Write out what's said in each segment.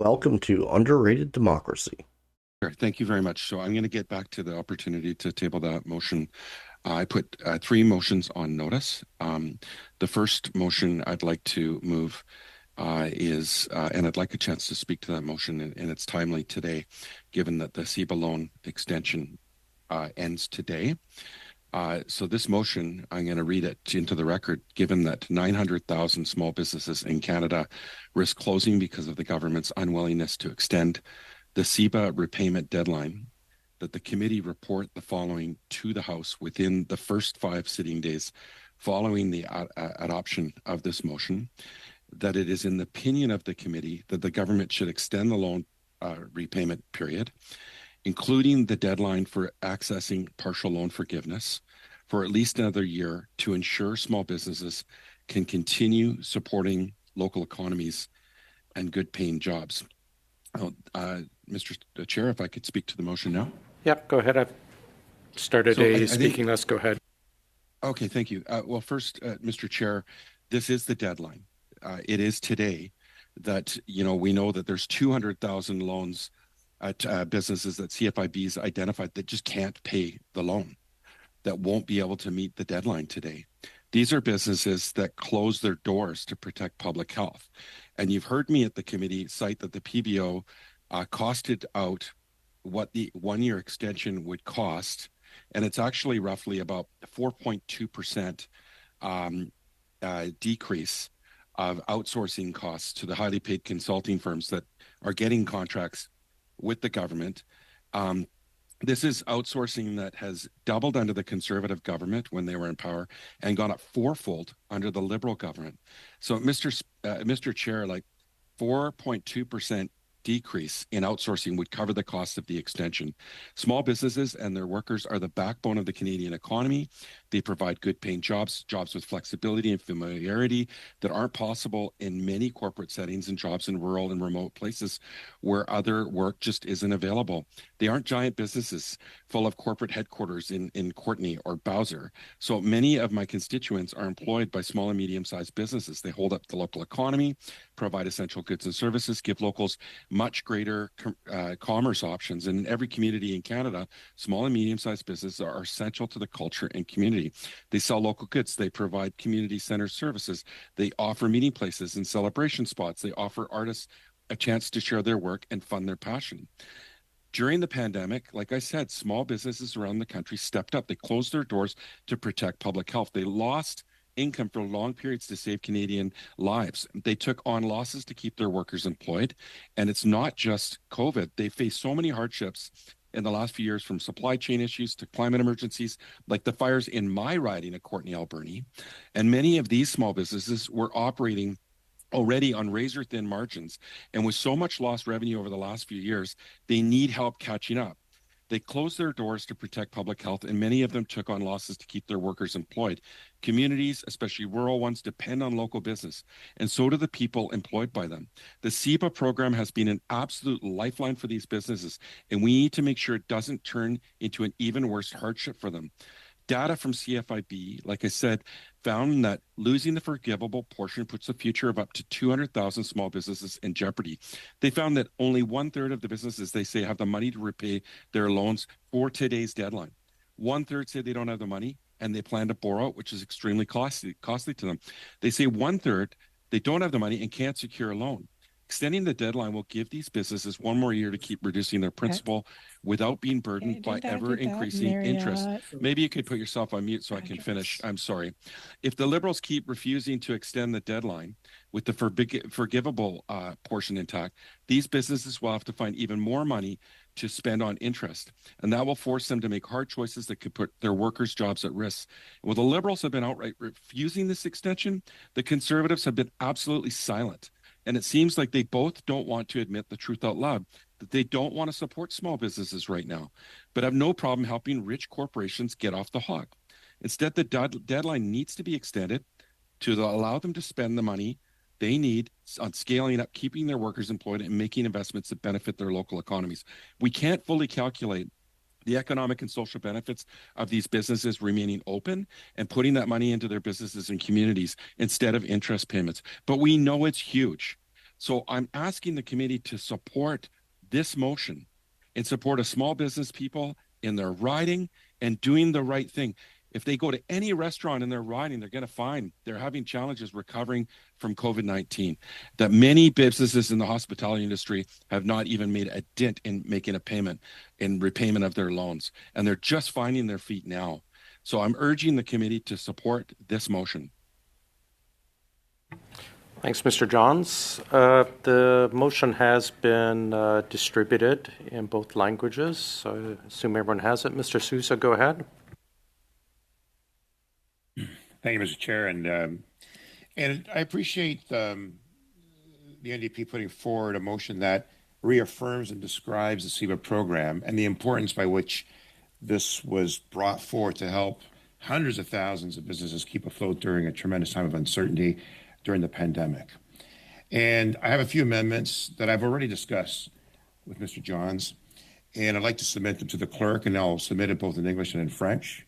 Welcome to Underrated Democracy. Sure. Thank you very much. So I'm going to get back to the opportunity to table that motion. I put three motions on notice. The first motion I'd like to move and I'd like a chance to speak to that motion, and it's timely today, given that the Ceba loan extension ends today. So this motion, I'm going to read it into the record, given that 900,000 small businesses in Canada risk closing because of the government's unwillingness to extend the Ceba repayment deadline, that the committee report the following to the House within the first 5 sitting days following the adoption of this motion, that it is in the opinion of the committee that the government should extend the loan repayment period, including the deadline for accessing partial loan forgiveness, for at least another year to ensure small businesses can continue supporting local economies and good paying jobs. Mr. Chair, if I could speak to the motion now. Yep, go ahead. I've started a speaking list. Go ahead. Okay, thank you. Well, first, Mr. Chair, this is the deadline. It is today that, we know that there's 200,000 loans at businesses that CFIB's identified that just can't pay the loan, that won't be able to meet the deadline today. These are businesses that close their doors to protect public health. And you've heard me at the committee cite that the PBO costed out what the 1-year extension would cost, and it's actually roughly about 4.2% decrease of outsourcing costs to the highly paid consulting firms that are getting contracts with the government. This is outsourcing that has doubled under the Conservative government when they were in power and gone up fourfold under the Liberal government. So, Mr. Chair, like 4.2% decrease in outsourcing would cover the cost of the extension. Small businesses and their workers are the backbone of the Canadian economy. They provide good paying jobs with flexibility and familiarity that aren't possible in many corporate settings, and jobs in rural and remote places where other work just isn't available. They aren't giant businesses full of corporate headquarters in Courtenay or Bowser. So many of my constituents are employed by small and medium-sized businesses. They hold up the local economy, provide essential goods and services, give locals much greater commerce options. And in every community in Canada, small and medium-sized businesses are essential to the culture and community. They sell local goods. They provide community center services. They offer meeting places and celebration spots. They offer artists a chance to share their work and fund their passion. During the pandemic, like I said, small businesses around the country stepped up. They closed their doors to protect public health. They lost income for long periods to save Canadian lives. They took on losses to keep their workers employed. And it's not just COVID. They faced so many hardships in the last few years, from supply chain issues to climate emergencies, like the fires in my riding of Courtenay, Alberni. And many of these small businesses were operating already on razor thin margins. And with so much lost revenue over the last few years, they need help catching up. They closed their doors to protect public health, and many of them took on losses to keep their workers employed. Communities, especially rural ones, depend on local business, and so do the people employed by them. The Ceba program has been an absolute lifeline for these businesses, and we need to make sure it doesn't turn into an even worse hardship for them. Data from CFIB, like I said, found that losing the forgivable portion puts the future of up to 200,000 small businesses in jeopardy. They found that only 1/3 of the businesses, they say, have the money to repay their loans for today's deadline. 1/3 say they don't have the money and they plan to borrow, which is extremely costly to them. They say 1/3 they don't have the money and can't secure a loan. Extending the deadline will give these businesses one more year to keep reducing their principal without being burdened by ever increasing interest. Maybe you could put yourself on mute so I can finish. I'm sorry. If the Liberals keep refusing to extend the deadline with the forgivable portion intact, these businesses will have to find even more money to spend on interest. And that will force them to make hard choices that could put their workers' jobs at risk. Well, the Liberals have been outright refusing this extension. The Conservatives have been absolutely silent. And it seems like they both don't want to admit the truth out loud, that they don't want to support small businesses right now, but have no problem helping rich corporations get off the hook. Instead, the deadline needs to be extended to allow them to spend the money they need on scaling up, keeping their workers employed, and making investments that benefit their local economies. We can't fully calculate the economic and social benefits of these businesses remaining open and putting that money into their businesses and communities instead of interest payments. But we know it's huge. So I'm asking the committee to support this motion in support of small business people in their riding and doing the right thing. If they go to any restaurant and they're riding, they're going to find they're having challenges recovering from COVID-19, that many businesses in the hospitality industry have not even made a dent in making a payment in repayment of their loans. And they're just finding their feet now. So I'm urging the committee to support this motion. Thanks, Mr. Johns. The motion has been distributed in both languages. I assume everyone has it. Mr. Sousa, go ahead. Thank you, Mr. Chair, and I appreciate the NDP putting forward a motion that reaffirms and describes the Ceba program and the importance by which this was brought forward to help hundreds of thousands of businesses keep afloat during a tremendous time of uncertainty during the pandemic. And I have a few amendments that I've already discussed with Mr. Johns, and I'd like to submit them to the clerk, and I'll submit it both in English and in French.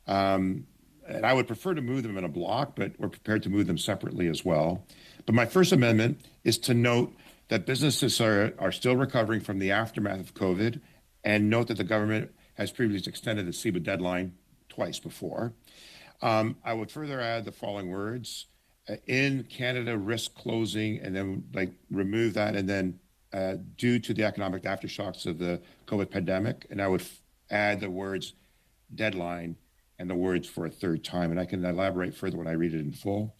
And I would prefer to move them in a block, but we're prepared to move them separately as well. But my first amendment is to note that businesses are still recovering from the aftermath of COVID, and note that the government has previously extended the Ceba deadline twice before. I would further add the following words. In Canada, risk closing, and then remove that, and then due to the economic aftershocks of the COVID pandemic. And I would add the words deadline and the words for a third time, and I can elaborate further when I read it in full.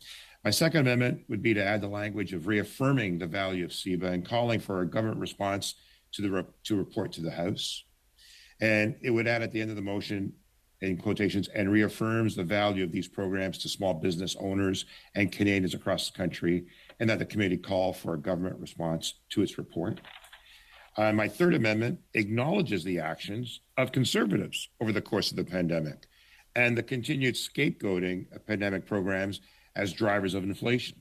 My second amendment would be to add the language of reaffirming the value of Ceba and calling for a government response to report to the House. And it would add at the end of the motion, in quotations, and reaffirms the value of these programs to small business owners and Canadians across the country, and that the committee call for a government response to its report. My third amendment acknowledges the actions of Conservatives over the course of the pandemic and the continued scapegoating of pandemic programs as drivers of inflation.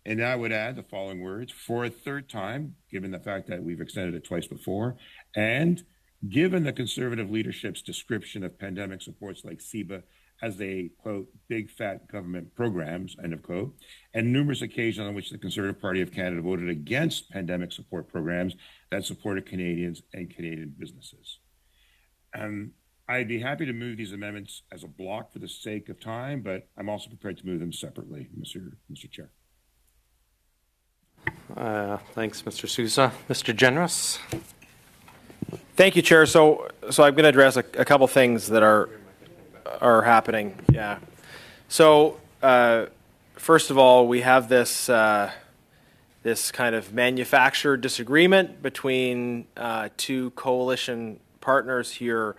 And I would add the following words: for a third time, given the fact that we've extended it twice before, and given the Conservative leadership's description of pandemic supports like Ceba as a, quote, big fat government programs, end of quote, and numerous occasions on which the Conservative Party of Canada voted against pandemic support programs that supported Canadians and Canadian businesses. I'd be happy to move these amendments as a block for the sake of time, but I'm also prepared to move them separately, Mr. Chair. Thanks, Mr. Sousa. Mr. Generous. Thank you, Chair. So I'm going to address a couple things that are happening. Yeah. So first of all, we have this this kind of manufactured disagreement between two coalition partners here.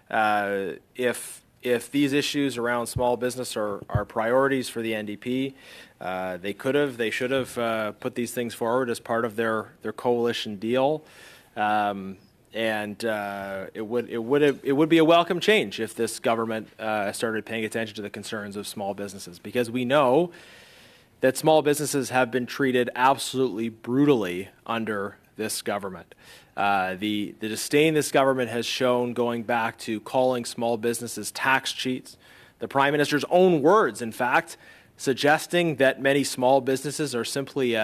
If these issues around small business are priorities for the NDP, they should have put these things forward as part of their coalition deal. And it would be a welcome change if this government started paying attention to the concerns of small businesses, because we know that small businesses have been treated absolutely brutally under this government. The disdain this government has shown, going back to calling small businesses tax cheats, the Prime Minister's own words, in fact, suggesting that many small businesses are simply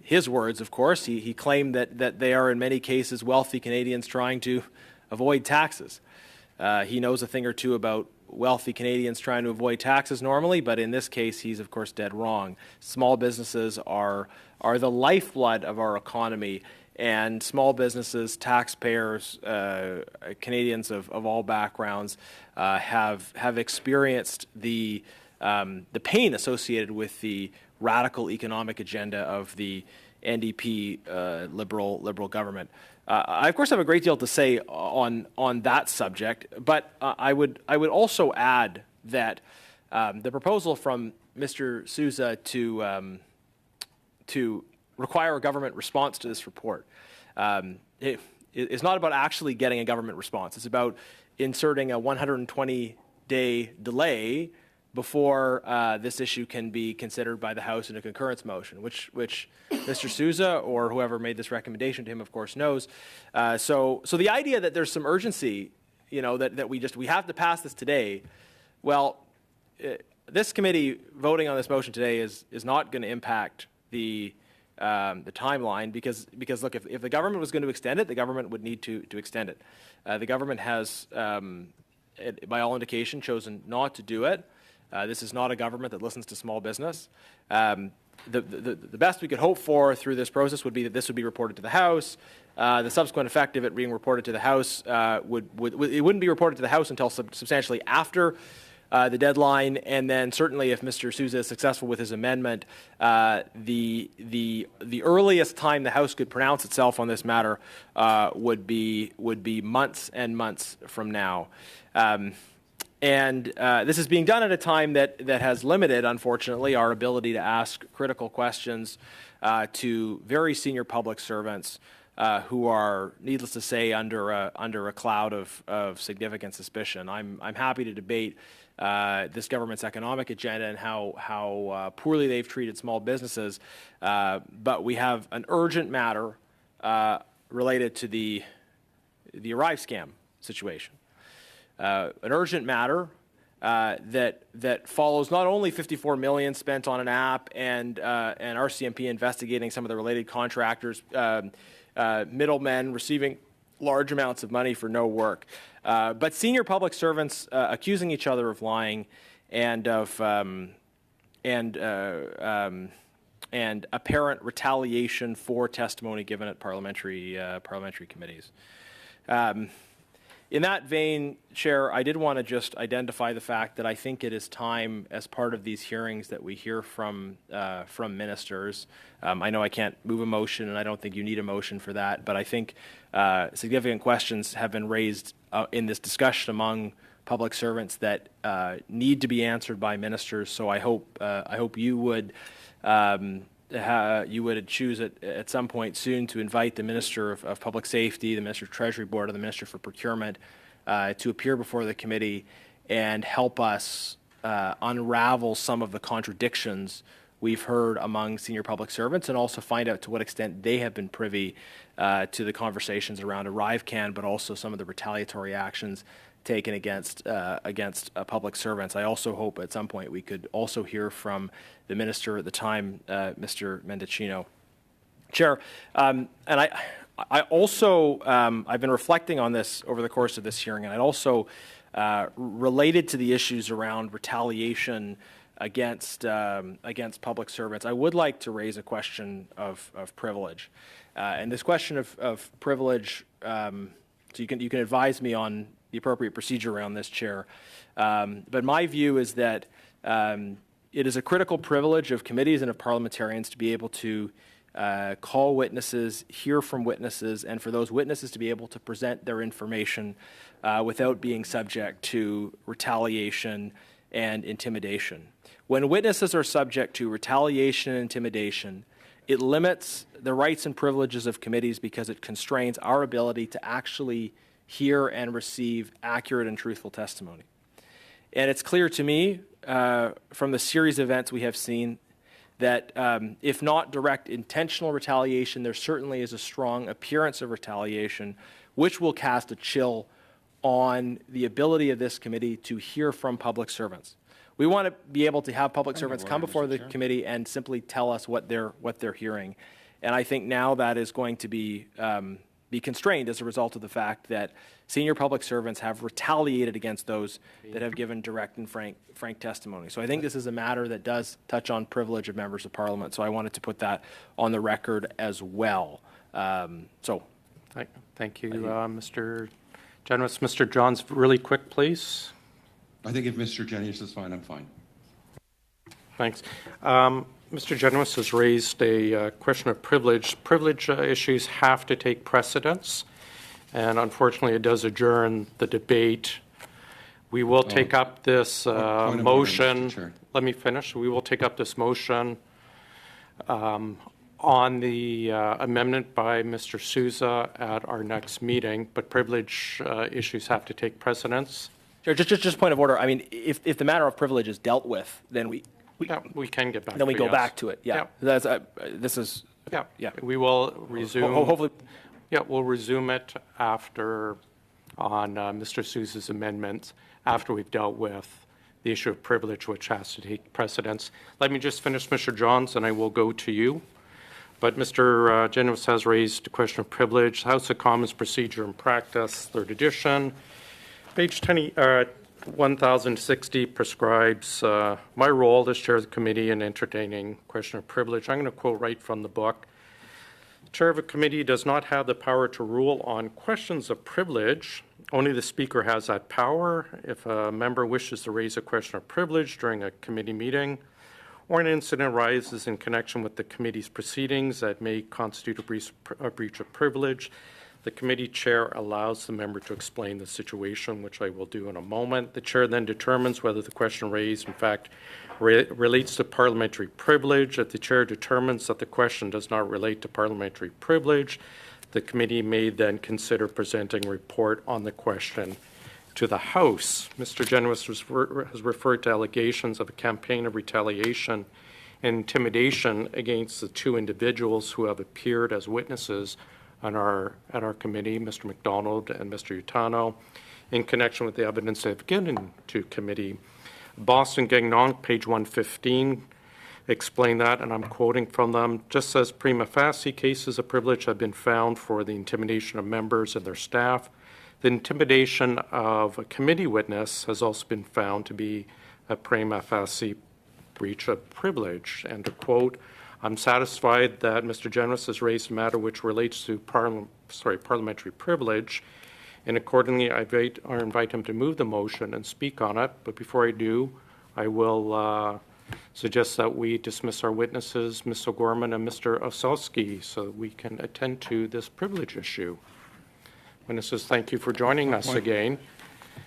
his words, of course. He claimed that they are in many cases wealthy Canadians trying to avoid taxes. He knows a thing or two about wealthy Canadians trying to avoid taxes normally, but in this case, he's of course dead wrong. Small businesses are the lifeblood of our economy, and small businesses, taxpayers, Canadians of all backgrounds have experienced the pain associated with the radical economic agenda of the NDP liberal government. I of course have a great deal to say on that subject, but I would also add that the proposal from Mr. Sousa to require a government response to this report is not about actually getting a government response. It's about inserting a 120-day delay before this issue can be considered by the House in a concurrence motion, which Mr. Sousa or whoever made this recommendation to him, of course, knows. So the idea that there's some urgency, that we have to pass this today, well, this committee voting on this motion today is not going to impact the the timeline because look, if the government was going to extend it, the government would need to extend it. The government has, by all indication, chosen not to do it. This is not a government that listens to small business. The best we could hope for through this process would be that this would be reported to the House. The subsequent effect of it being reported to the House it wouldn't be reported to the House until substantially after the deadline, and then certainly if Mr. Sousa is successful with his amendment, the earliest time the House could pronounce itself on this matter would be months and months from now. And this is being done at a time that has limited, unfortunately, our ability to ask critical questions to very senior public servants who are, needless to say, under a cloud of significant suspicion. I'm happy to debate this government's economic agenda and how poorly they've treated small businesses, but we have an urgent matter related to the Arrive scam situation. An urgent matter that follows not only $54 million spent on an app and RCMP investigating some of the related contractors, middlemen receiving large amounts of money for no work, but senior public servants accusing each other of lying and apparent retaliation for testimony given at parliamentary committees. In that vein, Chair, I did want to just identify the fact that I think it is time, as part of these hearings, that we hear from ministers. I know I can't move a motion, and I don't think you need a motion for that, but I think significant questions have been raised in this discussion among public servants that need to be answered by ministers. So I hope you would choose at some point soon to invite the Minister of Public Safety, the Minister of Treasury Board, and the Minister for Procurement to appear before the committee and help us unravel some of the contradictions we've heard among senior public servants, and also find out to what extent they have been privy to the conversations around Arrivecan, but also some of the retaliatory actions taken against public servants. I also hope at some point we could also hear from the minister at the time, Mr. Mendicino. Chair, and I also I've been reflecting on this over the course of this hearing, and I'd also related to the issues around retaliation against public servants. I would like to raise a question of privilege, and this question of privilege. So you can advise me on the appropriate procedure around this, Chair. But my view is that it is a critical privilege of committees and of parliamentarians to be able to call witnesses, hear from witnesses, and for those witnesses to be able to present their information without being subject to retaliation and intimidation. When witnesses are subject to retaliation and intimidation, it limits the rights and privileges of committees because it constrains our ability to actually hear and receive accurate and truthful testimony. And it's clear to me from the series of events we have seen that if not direct intentional retaliation, there certainly is a strong appearance of retaliation, which will cast a chill on the ability of this committee to hear from public servants. We want to be able to have public servants come before the committee and simply tell us what they're hearing. And I think now that is going to be constrained as a result of the fact that senior public servants have retaliated against those that have given direct and frank testimony. So I think this is a matter that does touch on privilege of members of Parliament. So I wanted to put that on the record as well. Thank you, Mr. Genuis. Mr. Johns, really quick, please. I think if Mr. Genuis is fine, I'm fine. Thanks. Mr. Genuis has raised a question of privilege. Privilege issues have to take precedence, and unfortunately it does adjourn the debate. We will take up this motion. Let me finish. We will take up this motion on the amendment by Mr. Sousa at our next meeting, but privilege issues have to take precedence. Sure, just point of order. I mean, if the matter of privilege is dealt with, then we can get back. Then we go back to it. Yeah. That's this is. Yeah. We will resume. Hopefully. Yeah, we'll resume it after on Mr. Sousa's amendment after we've dealt with the issue of privilege, which has to take precedence. Let me just finish, Mr. Johns, and I will go to you. But Mr. Genovese has raised a question of privilege. House of Commons Procedure and Practice, 3rd edition. Page 1060 prescribes my role as chair of the committee in entertaining question of privilege. I'm going to quote right from the book. Chair of a committee does not have the power to rule on questions of privilege. Only the speaker has that power. If a member wishes to raise a question of privilege during a committee meeting, or an incident arises in connection with the committee's proceedings that may constitute a breach of privilege, the committee chair allows the member to explain the situation, which I will do in a moment. The chair then determines whether the question raised, in fact, relates to parliamentary privilege. If the chair determines that the question does not relate to parliamentary privilege, the committee may then consider presenting a report on the question to the House. Mr. Genovese has referred to allegations of a campaign of retaliation and intimidation against the 2 individuals who have appeared as witnesses at our committee, Mr. McDonald and Mr. Utano, in connection with the evidence they've given to committee. Boston Gagnon, page 115, explain that, and I'm quoting from them. Just as prima facie cases of privilege have been found for the intimidation of members and their staff, the intimidation of a committee witness has also been found to be a prima facie breach of privilege. And to quote, I'm satisfied that Mr. Genovese has raised a matter which relates to parliamentary privilege, and accordingly I invite him to move the motion and speak on it. But before I do, I will suggest that we dismiss our witnesses, Ms. O'Gorman and Mr. Osowski, so that we can attend to this privilege issue. Witnesses, thank you for joining us again.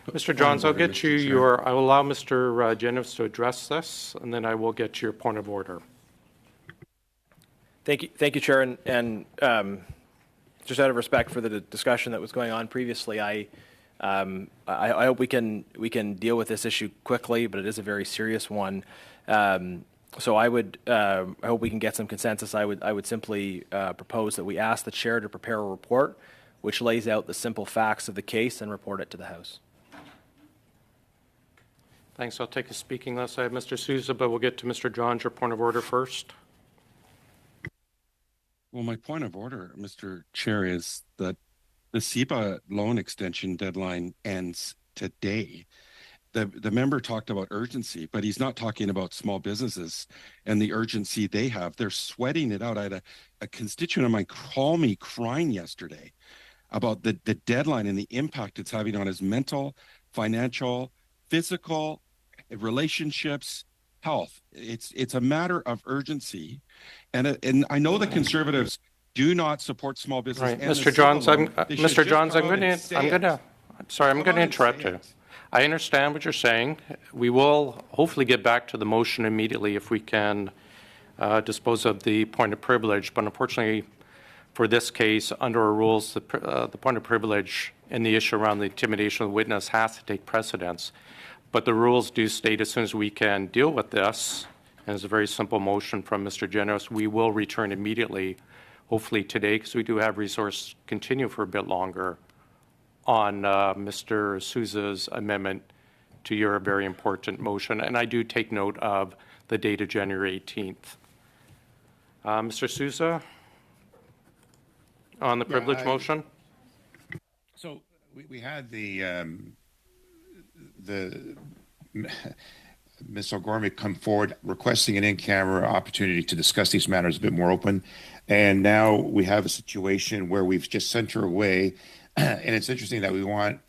Mr. Johns, I'll get you I will allow Mr. Genovese to address this, and then I will get to your point of order. Thank you, Chair. And just out of respect for the discussion that was going on previously, I hope we can deal with this issue quickly, but it is a very serious one. So I hope we can get some consensus. I would simply propose that we ask the chair to prepare a report which lays out the simple facts of the case and report it to the House. Thanks. I'll take a speaking list. I have Mr. Sousa, but we'll get to Mr. Johns, your point of order first. Well, my point of order, Mr. Chair, is that the Ceba loan extension deadline ends today. The member talked about urgency, but he's not talking about small businesses and the urgency they have. They're sweating it out. I had a constituent of mine call me crying yesterday about the deadline and the impact it's having on his mental, financial, physical, relationships, health. It's a matter of urgency. And I know the Conservatives do not support small business. Right, Mr. Johns, I'm going to interrupt you. I understand what you're saying. We will hopefully get back to the motion immediately if we can dispose of the point of privilege. But unfortunately, for this case, under our rules, the point of privilege and the issue around the intimidation of the witness has to take precedence. But the rules do state as soon as we can deal with this, and it's a very simple motion from Mr. Genovese, we will return immediately, hopefully today, because we do have resource continue for a bit longer on Mr. Sousa's amendment to your very important motion. And I do take note of the date of January 18th. Mr. Sousa, on the privilege motion? So we had the Ms. O'Gorman come forward requesting an in-camera opportunity to discuss these matters a bit more open. And now we have a situation where we've just sent her away. And it's interesting that we want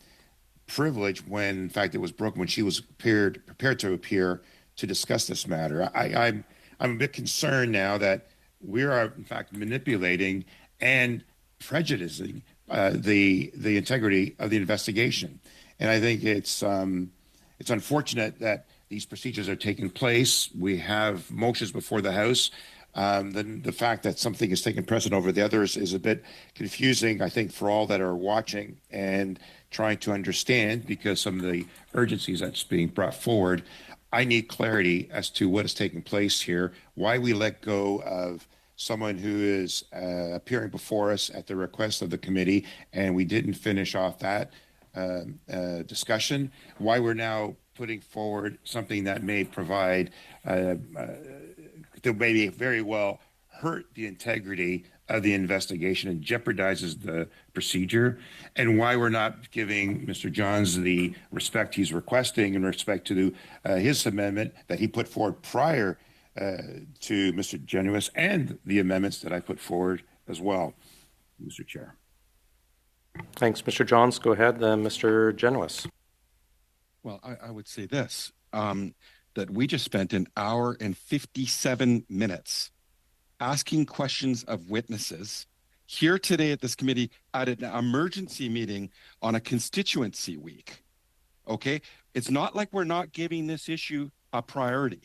privilege when, in fact, it was broken when she was prepared to appear to discuss this matter. I'm a bit concerned now that we are, in fact, manipulating and prejudicing the integrity of the investigation. And I think it's unfortunate that these procedures are taking place. We have motions before the House. The fact that something is taking precedent over the others is a bit confusing, I think, for all that are watching and trying to understand, because some of the urgencies that's being brought forward. I need clarity as to what is taking place here, why we let go of someone who is appearing before us at the request of the committee, and we didn't finish off that discussion, why we're now putting forward something that may provide that may very well hurt the integrity of the investigation and jeopardizes the procedure, and why we're not giving Mr. Johns the respect he's requesting in respect to his amendment that he put forward prior to Mr. Genuis, and the amendments that I put forward as well, Mr. Chair. Thanks, Mr. Johns. Go ahead, then Mr. Genuis. Well, I would say this, that we just spent an hour and 57 minutes asking questions of witnesses here today at this committee at an emergency meeting on a constituency week. Okay? It's not like we're not giving this issue a priority.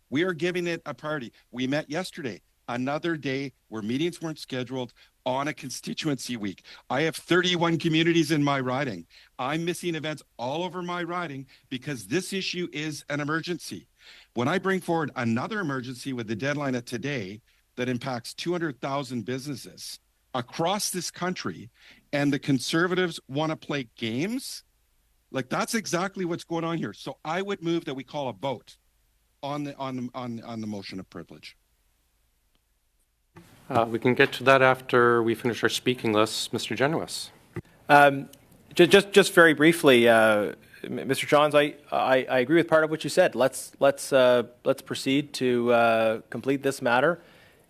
We are giving it a priority. We met yesterday, another day where meetings weren't scheduled on a constituency week. I have 31 communities in my riding. I'm missing events all over my riding because this issue is an emergency. When I bring forward another emergency with the deadline of today that impacts 200,000 businesses across this country, and the Conservatives want to play games, like that's exactly what's going on here. So I would move that we call a vote on the motion of privilege. We can get to that after we finish our speaking list. Mr. Genuis. Just very briefly, Mr. Johns, I agree with part of what you said. Let's proceed to complete this matter,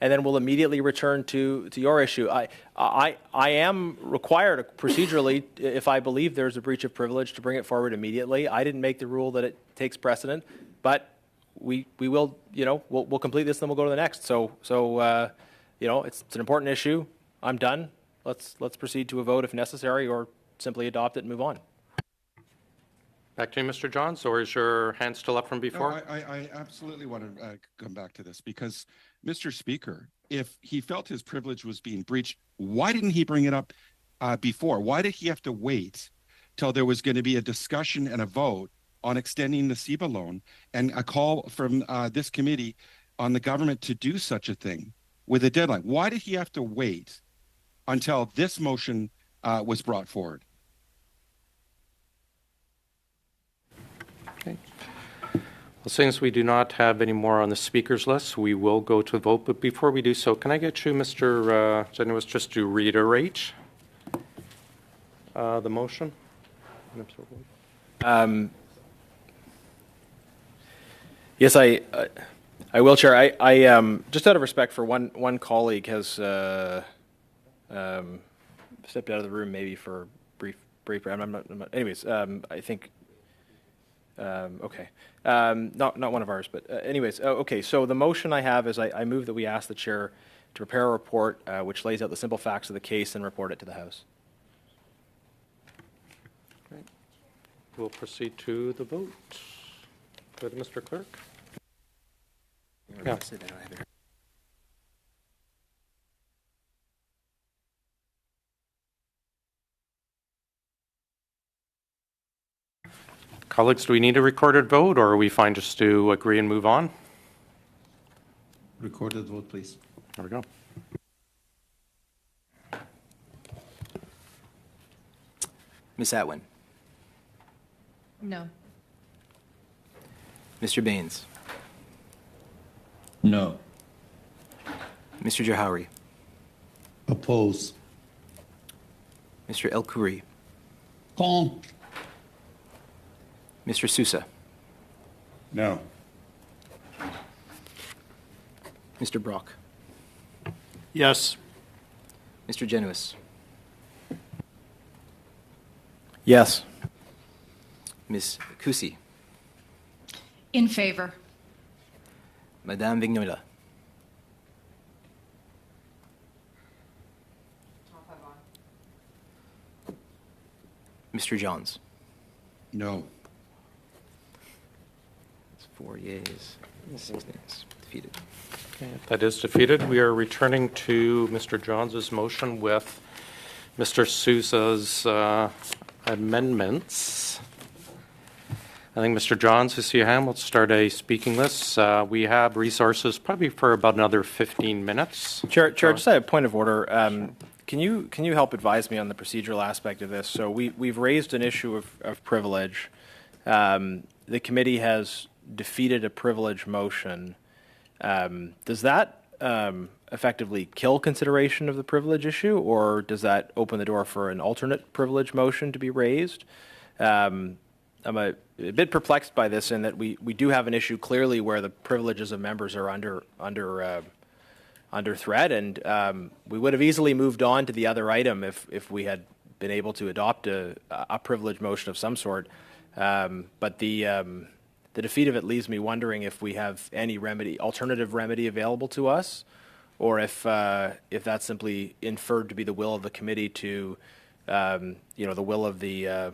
and then we'll immediately return to your issue. I am required procedurally, if I believe there's a breach of privilege, to bring it forward immediately. I didn't make the rule that it takes precedent, but we will, we'll complete this, then we'll go to the next. So it's an important issue. I'm done. Let's proceed to a vote if necessary, or simply adopt it and move on. Back to you, Mr. Johns, or is your hand still up from before? No, I absolutely want to come back to this because, Mr. Speaker, if he felt his privilege was being breached, why didn't he bring it up before? Why did he have to wait till there was going to be a discussion and a vote on extending the Ceba loan and a call from this committee on the government to do such a thing with a deadline? Why did he have to wait until this motion was brought forward? Okay. Well, since we do not have any more on the speakers list, we will go to vote. But before we do so, can I get you, Mr. Genuis, just to reiterate the motion? Yes, I will, Chair. I just out of respect for one colleague has stepped out of the room, maybe for brief. I'm not. Anyways, I think. Okay. Not one of ours, but anyways. Okay. So the motion I have is I move that we ask the chair to prepare a report which lays out the simple facts of the case and report it to the House. Great. We'll proceed to the vote. Go to Mr. Clerk. Yeah. Colleagues, do we need a recorded vote, or are we fine just to agree and move on? Recorded vote, please. There we go. Ms. Atwin. No. Mr. Baines. No. Mr. Jahouri. Oppose. Mr. El Khoury. Contre. Mr. Sousa. No. Mr. Brock. Yes. Mr. Genuis. Yes. Ms. Cusi. In favor. Madame Vignola. Mr. Johns. No. It's 4 yeas, 6 nays. Defeated. Okay, that is defeated. We are returning to Mr. Johns' motion with Mr. Sousa's amendments. I think Mr. Johns, I see your hand. We'll start a speaking list. We have resources probably for about another 15 minutes. Chair, just a point of order. Can you help advise me on the procedural aspect of this? So we've raised an issue of privilege. The committee has defeated a privilege motion. Does that effectively kill consideration of the privilege issue, or does that open the door for an alternate privilege motion to be raised? I'm a bit perplexed by this in that we do have an issue clearly where the privileges of members are under threat, and we would have easily moved on to the other item if we had been able to adopt a privilege motion of some sort. But the defeat of it leaves me wondering if we have any alternative remedy available to us, or if that's simply inferred to be the will of the committee to, the will of the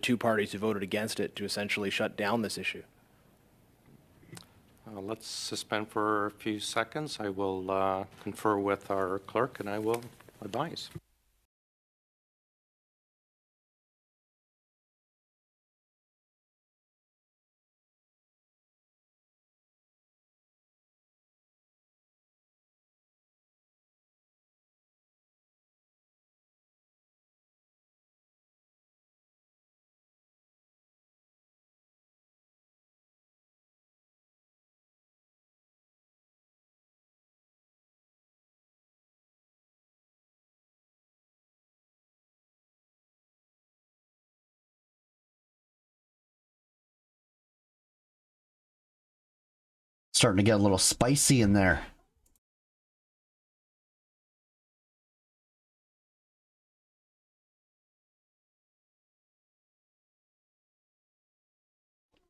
two parties who voted against it to essentially shut down this issue. Let's suspend for a few seconds. I will confer with our clerk, and I will advise. Starting to get a little spicy in there.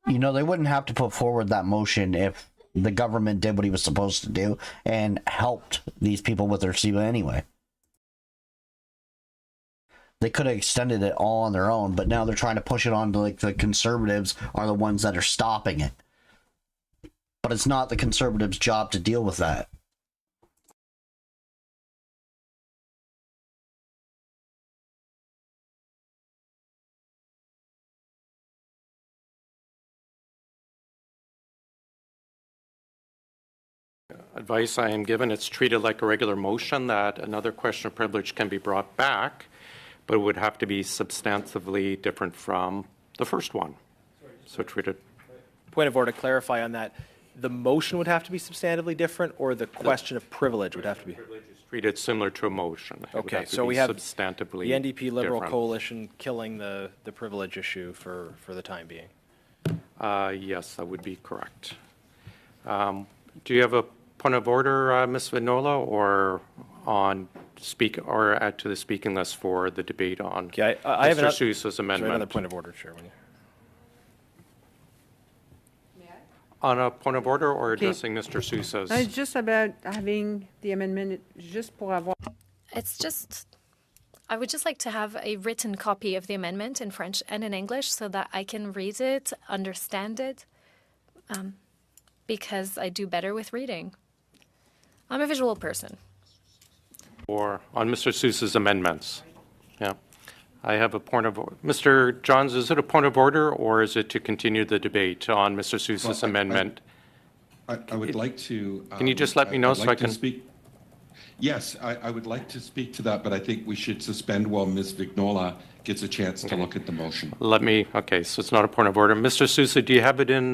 You know, they wouldn't have to put forward that motion if the government did what he was supposed to do and helped these people with their Ceba anyway. They could have extended it all on their own, but now they're trying to push it on to, like, the conservatives are the ones that are stopping it. But it's not the conservatives' job to deal with that. Advice I am given, it's treated like a regular motion, that another question of privilege can be brought back, but it would have to be substantively different from the first one. So treated. Point of order, to clarify on that. The motion would have to be substantively different, or the question of privilege would have to be? Treated similar to a motion. It would Okay, have to so be we have substantively the NDP Liberal different. Coalition killing the privilege issue for the time being. Yes, that would be correct. Do you have a point of order, Ms. Vignola, or add to the speaking list for the debate on Okay, I have Mr. Sousa's amendment? Another point of order, Chair. On a point of order or addressing Mr. Sousa's? It's just about having the amendment, just pour avoir. It's just, I would just like to have a written copy of the amendment in French and in English so that I can read it, understand it, because I do better with reading. I'm a visual person. Or on Mr. Sousa's amendments? Yeah. I have a point of order. Mr. Johns, is it a point of order, or is it to continue the debate on Mr. Sousa's amendment? I would like to. Can you just let me know I'd so like I can to speak? Yes, I would like to speak to that, but I think we should suspend while Ms. Vignola gets a chance to look at the motion. Okay, so it's not a point of order. Mr. Sousa, do you have it in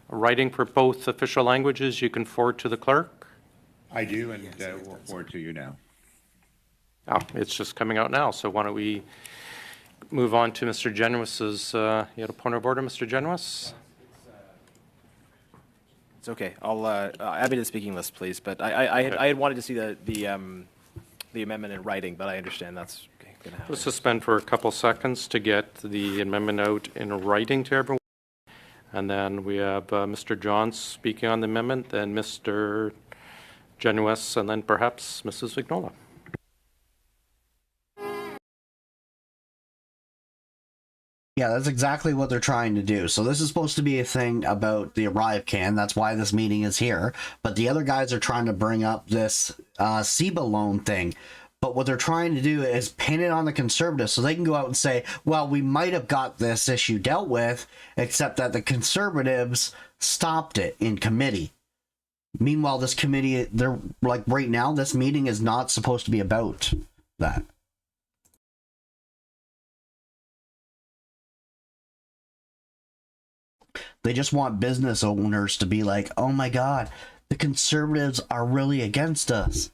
writing for both official languages you can forward to the clerk? I do, and we'll forward to you now. Oh, it's just coming out now, so why don't we move on to Mr. Genuis's, you had a point of order, Mr. Genuis? It's okay. I'll add me to the speaking list, please. But I had wanted to see the amendment in writing, but I understand that's going to happen. We'll suspend for a couple seconds to get the amendment out in writing to everyone. And then we have Mr. Johns speaking on the amendment, then Mr. Genuis, and then perhaps Mrs. Vignola. Yeah, that's exactly what they're trying to do. So this is supposed to be a thing about the Arrivecan. That's why this meeting is here. But the other guys are trying to bring up this Ceba loan thing. But what they're trying to do is pin it on the conservatives so they can go out and say, well, we might have got this issue dealt with, except that the conservatives stopped it in committee. Meanwhile, this committee, they're like right now, this meeting is not supposed to be about that. They just want business owners to be like, oh my God, the Conservatives are really against us.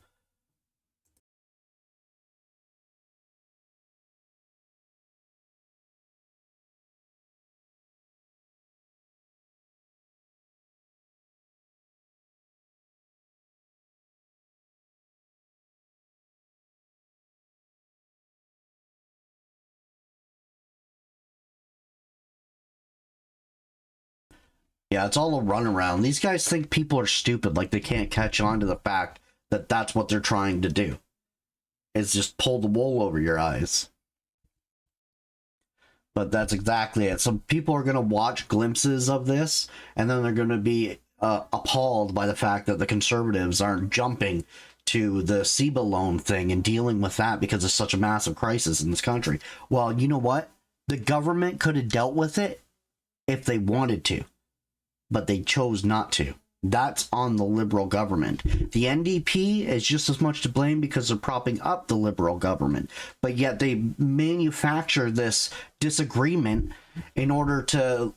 Yeah, it's all a runaround. These guys think people are stupid, like they can't catch on to the fact that that's what they're trying to do. It's just pull the wool over your eyes. But that's exactly it. So people are going to watch glimpses of this, and then they're going to be appalled by the fact that the Conservatives aren't jumping to the Ceba loan thing and dealing with that because it's such a massive crisis in this country. Well, you know what? The government could have dealt with it if they wanted to, but they chose not to. That's on the Liberal government. The NDP is just as much to blame because they're propping up the Liberal government, but yet they manufacture this disagreement in order to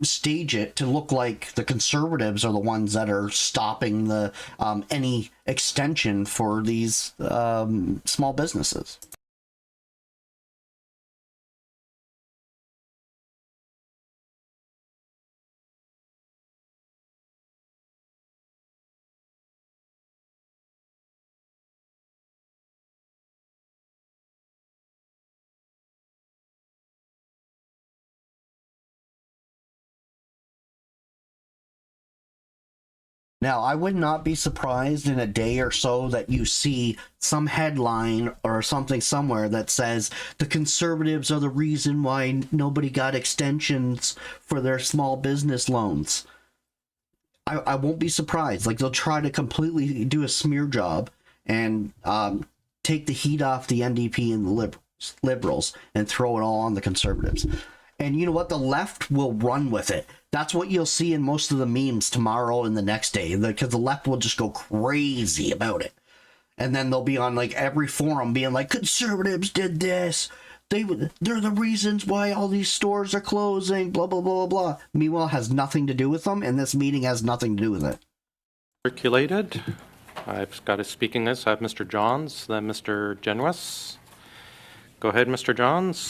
stage it to look like the Conservatives are the ones that are stopping the any extension for these small businesses. Now, I would not be surprised in a day or so that you see some headline or something somewhere that says the Conservatives are the reason why nobody got extensions for their small business loans. I won't be surprised. Like, they'll try to completely do a smear job and take the heat off the NDP and the Liberals and throw it all on the Conservatives. And you know what? The left will run with it. That's what you'll see in most of the memes tomorrow and the next day, because the left will just go crazy about it. And then they'll be on like every forum being like, Conservatives did this. They're the reasons why all these stores are closing, blah, blah, blah, blah, blah. Meanwhile, it has nothing to do with them, and this meeting has nothing to do with it. Circulated. I've got a speaking list. I have Mr. Johns, then Mr. Genuis. Go ahead, Mr. Johns.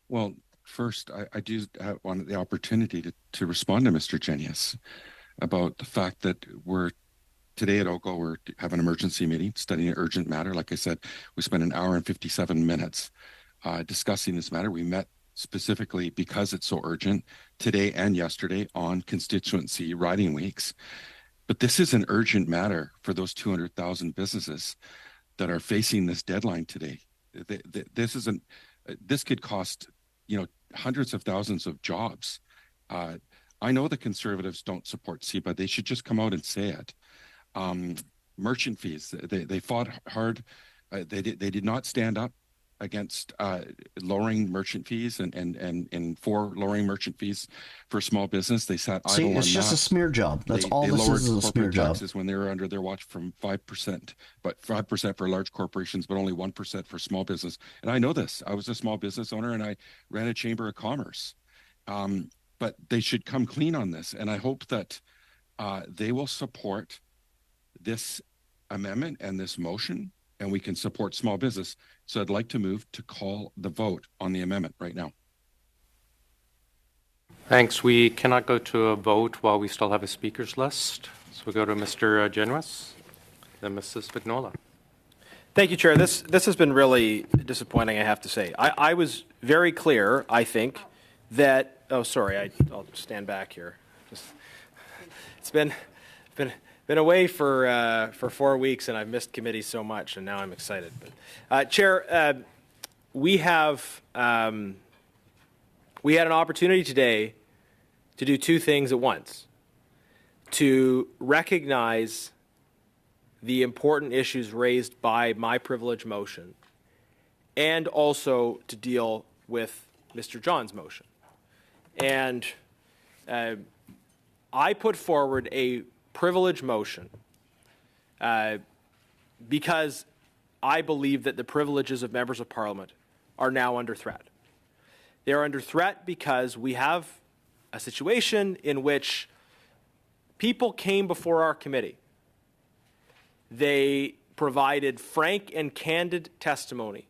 Well, first, I do want the opportunity to respond to Mr. Genius about the fact that today at OCO, we're have an emergency meeting studying an urgent matter. Like I said, we spent an hour and 57 minutes discussing this matter. We met specifically because it's so urgent today and yesterday on constituency riding weeks. But this is an urgent matter for those 200,000 businesses that are facing this deadline today. This could cost hundreds of thousands of jobs. I know the Conservatives don't support Ceba. They should just come out and say it. Merchant fees, they fought hard. They did not stand up against lowering merchant fees and for lowering merchant fees for small business. They sat idle on that. It's just a smear job. That's all they this lowered is a smear job. taxes when they were under their watch from 5%, but 5% for large corporations, but only 1% for small business. And I know this. I was a small business owner and I ran a chamber of commerce. But they should come clean on this. And I hope that they will support this amendment and this motion, and we can support small business. So I'd like to move to call the vote on the amendment right now. Thanks. We cannot go to a vote while we still have a speakers list. So we go to Mr. Genuis, then Mrs. Vignola. Thank you, Chair. This has been really disappointing, I have to say. I was very clear, I think, that I'll stand back here. It's been away for 4 weeks, and I've missed committees so much, and now I'm excited. But Chair, we had an opportunity today to do two things at once: to recognize the important issues raised by my privilege motion, and also to deal with Mr. John's motion. And I put forward a privilege motion because I believe that the privileges of members of Parliament are now under threat. They're under threat because we have a situation in which people came before our committee. They provided frank and candid testimony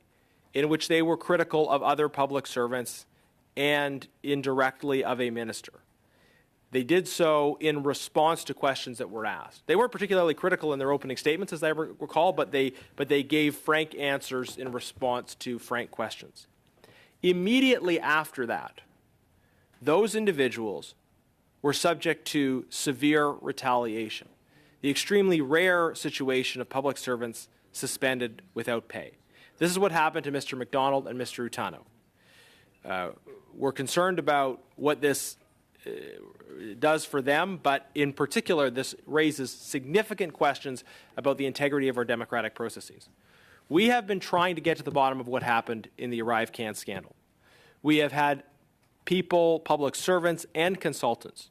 in which they were critical of other public servants and indirectly of a minister. They did so in response to questions that were asked. They weren't particularly critical in their opening statements, as I recall, but they gave frank answers in response to frank questions. Immediately after that, those individuals were subject to severe retaliation, the extremely rare situation of public servants suspended without pay. This is what happened to Mr. McDonald and Mr. Utano. We're concerned about what this does for them, but in particular, this raises significant questions about the integrity of our democratic processes. We have been trying to get to the bottom of what happened in the Arrivecan scandal. We have had people, public servants, and consultants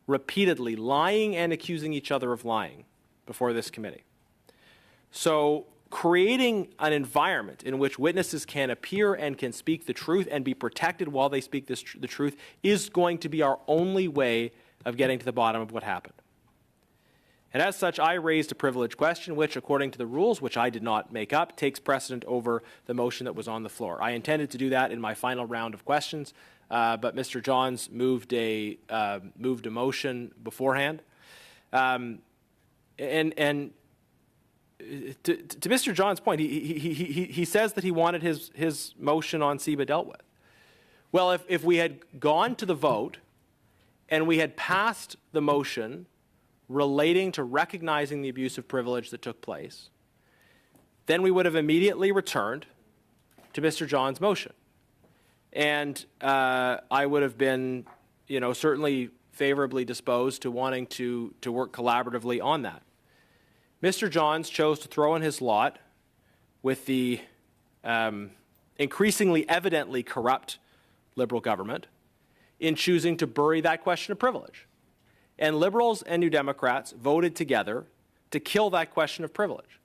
repeatedly lying and accusing each other of lying before this committee. So creating an environment in which witnesses can appear and can speak the truth and be protected while they speak the truth is going to be our only way of getting to the bottom of what happened. And as such, I raised a privilege question, which, according to the rules, which I did not make up, takes precedent over the motion that was on the floor. I intended to do that in my final round of questions, but Mr. Johns moved a motion beforehand. And to Mr. John's point, he says that he wanted his motion on Ceba dealt with. Well, if we had gone to the vote and we had passed the motion relating to recognizing the abuse of privilege that took place, then we would have immediately returned to Mr. John's motion. And I would have been, certainly favorably disposed to wanting to work collaboratively on that. Mr. Johns chose to throw in his lot with the increasingly evidently corrupt Liberal government in choosing to bury that question of privilege. And Liberals and New Democrats voted together to kill that question of privilege,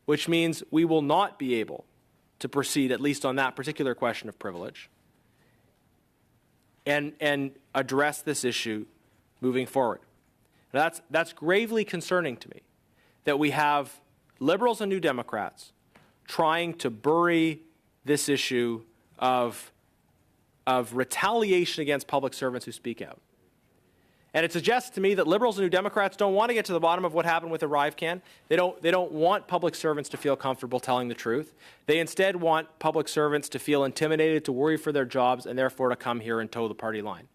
which means we will not be able to proceed, at least on that particular question of privilege, and address this issue moving forward. Now, that's gravely concerning to me, that we have Liberals and New Democrats trying to bury this issue of retaliation against public servants who speak out. And it suggests to me that Liberals and New Democrats don't want to get to the bottom of what happened with Arrivecan. They don't want public servants to feel comfortable telling the truth. They instead want public servants to feel intimidated, to worry for their jobs, and therefore to come here and toe the party line.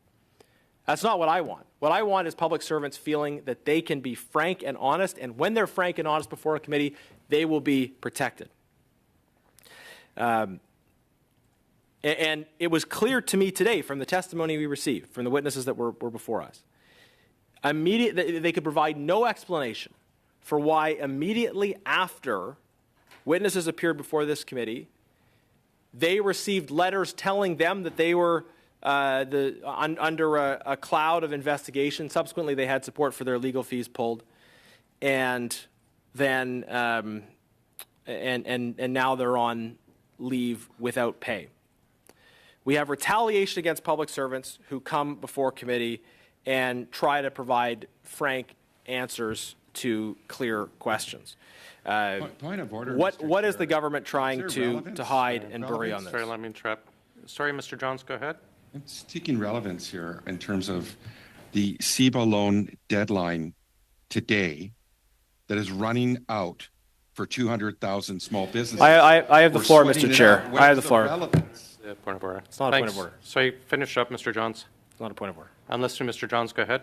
That's not what I want. What I want is public servants feeling that they can be frank and honest, and when they're frank and honest before a committee, they will be protected. And it was clear to me today from the testimony we received, from the witnesses that were before us, they could provide no explanation for why immediately after witnesses appeared before this committee, they received letters telling them that they were under a cloud of investigation. Subsequently, they had support for their legal fees pulled, and then and now they're on leave without pay. We have retaliation against public servants who come before committee and try to provide frank answers to clear questions. Point of order. What is the government trying to hide and bury on this? Sorry, let me interrupt. Sorry, Mr. Johns, go ahead. It's seeking relevance here in terms of the Ceba loan deadline today that is running out for 200,000 small businesses. I have the We're floor, sweating Mr. it Chair. out. I What have is the floor. relevance? Point of order. It's not a point of order. So finish up, Mr. Johns. It's not a point of order. Unless Mr. Johns, go ahead.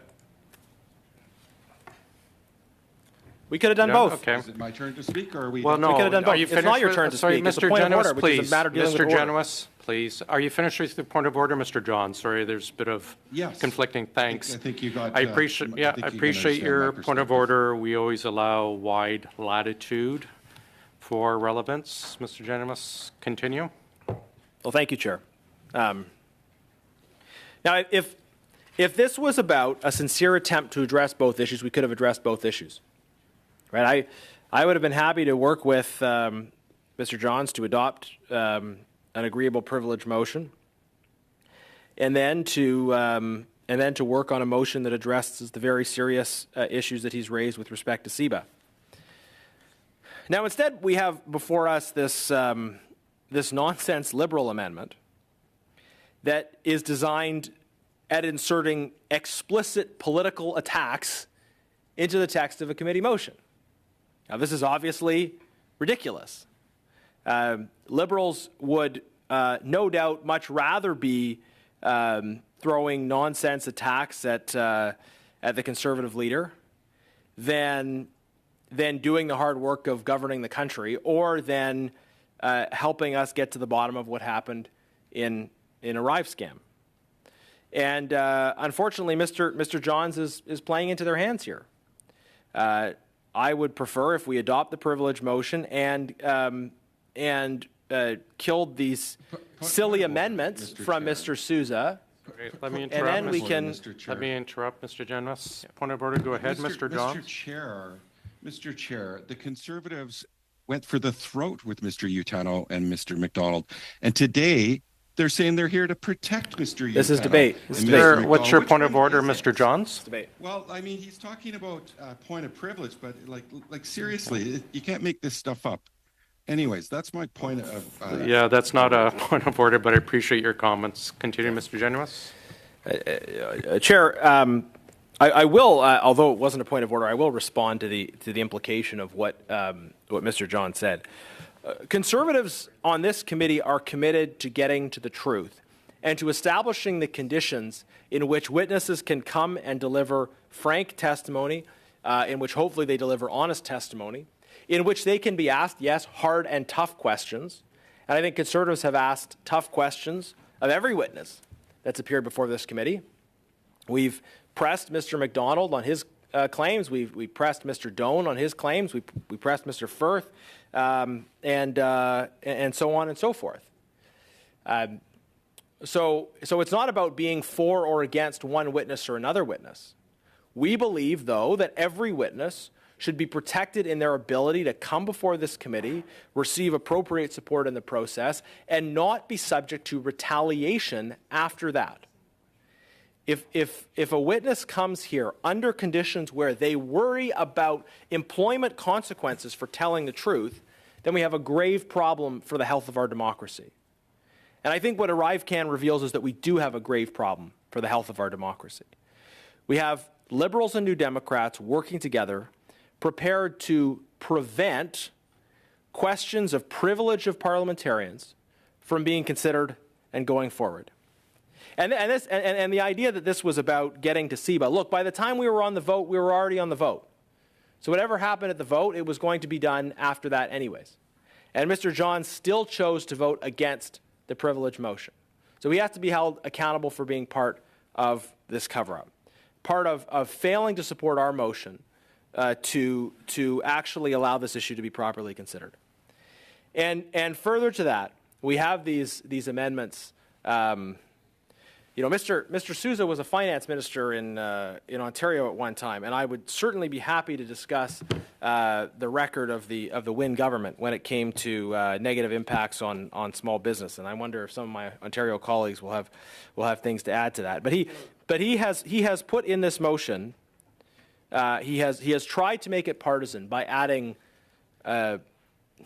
We could have done Yeah, both. okay. Is it my turn to speak, or are we? Well, no. We could have done both. Are you It's finished not your with- turn to sorry, speak. It's a Mr. point of Genuis, order, which is a please. matter dealing with Mr. order. Genuis, please. Are you finished with the point of order, Mr. John? Sorry, there's a bit of Yes. conflicting. Thanks. I think you got. I appreciate. I Yeah, think I you can appreciate understand your my point of perspective. order. We always allow wide latitude for relevance. Mr. Genuis, continue. Well, thank you, Chair. Now, if this was about a sincere attempt to address both issues, we could have addressed both issues, right? I would have been happy to work with Mr. Johns to adopt an agreeable privilege motion, and then to then to work on a motion that addresses the very serious issues that he's raised with respect to Ceba. Now, instead, we have before us this, this nonsense Liberal amendment that is designed at inserting explicit political attacks into the text of a committee motion. Now, this is obviously ridiculous. Liberals would no doubt much rather be throwing nonsense attacks at the Conservative leader than doing the hard work of governing the country, or than helping us get to the bottom of what happened in Arrivecan. And unfortunately, Mr. Johns is playing into their hands here. I would prefer if we adopt the privilege motion and killed these silly amendments from Mr. Sousa. Great. Let me And interrupt. then we Mr. can. Let me interrupt, Mr. Generous. Point of order. Go ahead, Mr. Johns. Mr. Chair, the Conservatives went for the throat with Mr. Utano and Mr. McDonald, and today they're saying they're here to protect Mr. Utano. This is debate. What's your point of order, Mr. Johns? Debate. Well, I mean, he's talking about point of privilege, but like seriously, you can't make this stuff up. Anyways, that's my point of. Yeah, that's not a point of order, but I appreciate your comments. Continue, Mr. Generous. Chair, I will, although it wasn't a point of order, I will respond to the implication of what Mr. John said. Conservatives on this committee are committed to getting to the truth and to establishing the conditions in which witnesses can come and deliver frank testimony, in which hopefully they deliver honest testimony, in which they can be asked, yes, hard and tough questions. And I think Conservatives have asked tough questions of every witness that's appeared before this committee. We've pressed Mr. McDonald on his claims. We pressed Mr. Doan on his claims. We pressed Mr. Firth, and so on and so forth. So it's not about being for or against one witness or another witness. We believe, though, that every witness should be protected in their ability to come before this committee, receive appropriate support in the process, and not be subject to retaliation after that. If a witness comes here under conditions where they worry about employment consequences for telling the truth, then we have a grave problem for the health of our democracy. And I think what Arrivecan reveals is that we do have a grave problem for the health of our democracy. We have Liberals and New Democrats working together, prepared to prevent questions of privilege of parliamentarians from being considered and going forward. And the idea that this was about getting to Ceba, look, by the time we were on the vote, we were already on the vote. So whatever happened at the vote, it was going to be done after that anyways. And Mr. Johns still chose to vote against the privilege motion. So he has to be held accountable for being part of this cover-up, part of failing to support our motion to actually allow this issue to be properly considered. And further to that, we have these amendments. Mr. Sousa was a finance minister in Ontario at one time, and I would certainly be happy to discuss the record of the Wynne government when it came to negative impacts on small business. And I wonder if some of my Ontario colleagues will have things to add to that. But he has put in this motion. He has tried to make it partisan by adding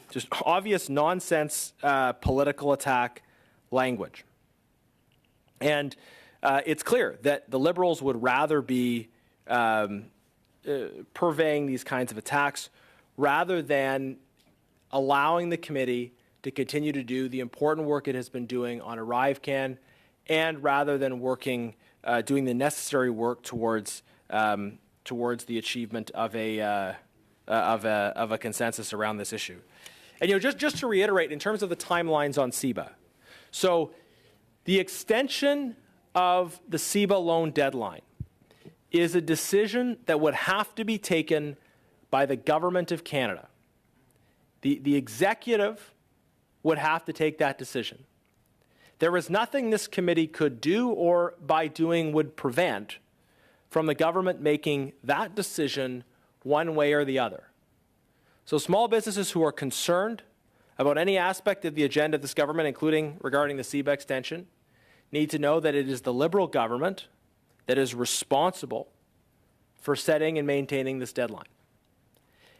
just obvious nonsense political attack language. And it's clear that the Liberals would rather be purveying these kinds of attacks rather than allowing the committee to continue to do the important work it has been doing on Arrivecan, and rather than doing the necessary work towards the achievement of a consensus around this issue. And just to reiterate, in terms of the timelines on Ceba, so the extension of the Ceba loan deadline is a decision that would have to be taken by the Government of Canada. The executive would have to take that decision. There is nothing this committee could do or by doing would prevent from the government making that decision one way or the other. So small businesses who are concerned about any aspect of the agenda of this government, including regarding the Ceba extension, need to know that it is the Liberal government that is responsible for setting and maintaining this deadline.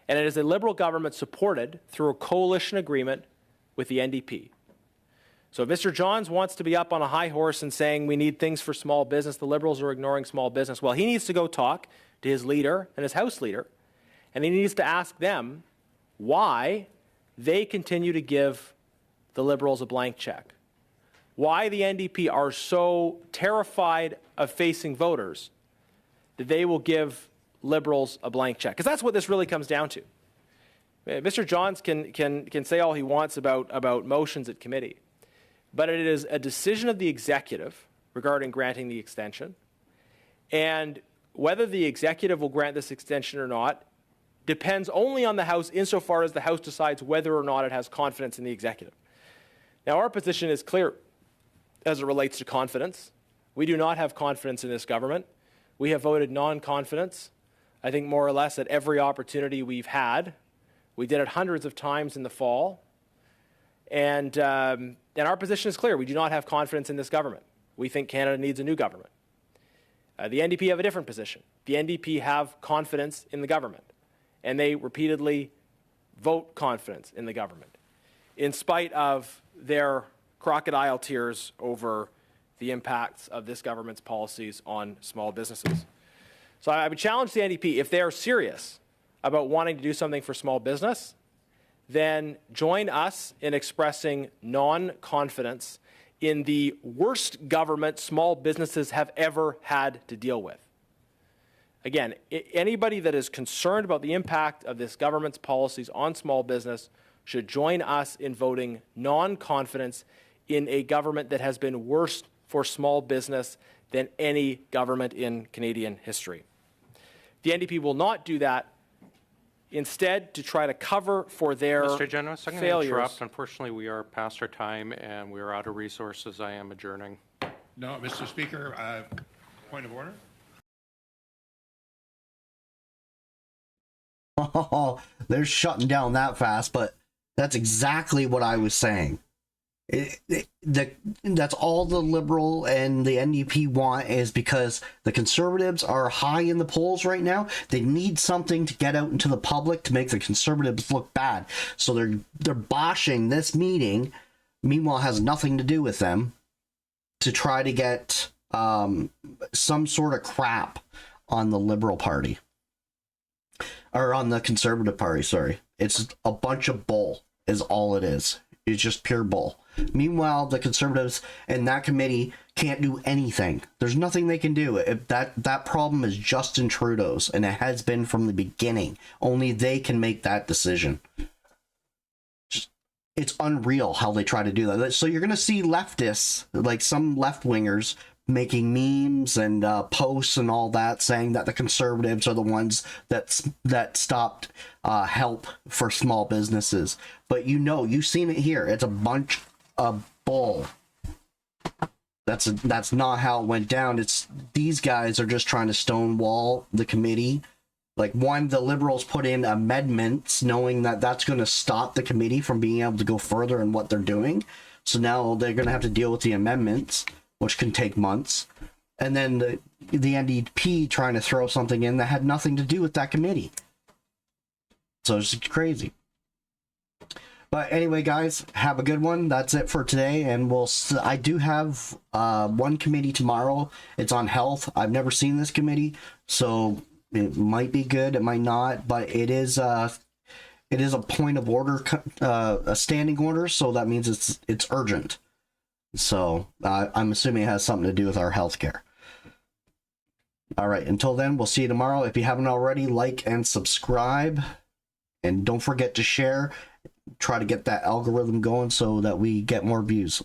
And it is a Liberal government supported through a coalition agreement with the NDP. So if Mr. Johns wants to be up on a high horse and saying we need things for small business, the Liberals are ignoring small business, well, he needs to go talk to his leader and his House leader, and he needs to ask them why they continue to give the Liberals a blank check. Why the NDP are so terrified of facing voters that they will give Liberals a blank check. Because that's what this really comes down to. Mr. Johns can say all he wants about motions at committee, but it is a decision of the executive regarding granting the extension. And whether the executive will grant this extension or not depends only on the House insofar as the House decides whether or not it has confidence in the executive. Now, our position is clear as it relates to confidence. We do not have confidence in this government. We have voted non-confidence, I think more or less at every opportunity we've had. We did it hundreds of times in the fall. And our position is clear. We do not have confidence in this government. We think Canada needs a new government. The NDP have a different position. The NDP have confidence in the government, and they repeatedly vote confidence in the government, in spite of their crocodile tears over the impacts of this government's policies on small businesses. So I would challenge the NDP, if they are serious about wanting to do something for small business, then join us in expressing non-confidence in the worst government small businesses have ever had to deal with. Again, anybody that is concerned about the impact of this government's policies on small business should join us in voting non-confidence in a government that has been worse for small business than any government in Canadian history. The NDP will not do that. Instead, to try to cover for their Mr. Generous, I'm going to failures. interrupt. Unfortunately, we are past our time and we are out of resources. I am adjourning. No, Mr. Speaker, point of order. Oh, they're shutting down that fast, but that's exactly what I was saying. That's all the Liberal and the NDP want, is because the Conservatives are high in the polls right now. They need something to get out into the public to make the Conservatives look bad. So they're boshing this meeting, meanwhile has nothing to do with them, to try to get some sort of crap on the Liberal Party. Or on the Conservative Party, sorry. It's a bunch of bull is all it is. It's just pure bull. Meanwhile, the Conservatives and that committee can't do anything. There's nothing they can do. If that problem is Justin Trudeau's, and it has been from the beginning. Only they can make that decision. It's unreal how they try to do that. So you're going to see leftists, like some left-wingers, making memes and posts and all that, saying that the Conservatives are the ones that stopped help for small businesses. But you've seen it here. It's a bunch of bull. That's not how it went down. It's these guys are just trying to stonewall the committee. Like, one, the Liberals put in amendments knowing that that's going to stop the committee from being able to go further in what they're doing. So now they're going to have to deal with the amendments, which can take months. And then the NDP trying to throw something in that had nothing to do with that committee. So it's crazy. But anyway, guys, have a good one. That's it for today. And I do have one committee tomorrow. It's on health. I've never seen this committee, so it might be good. It might not. But it is a point of order, a standing order. So that means it's urgent. So I'm assuming it has something to do with our healthcare. All right. Until then, we'll see you tomorrow. If you haven't already, like and subscribe. And don't forget to share. Try to get that algorithm going so that we get more views.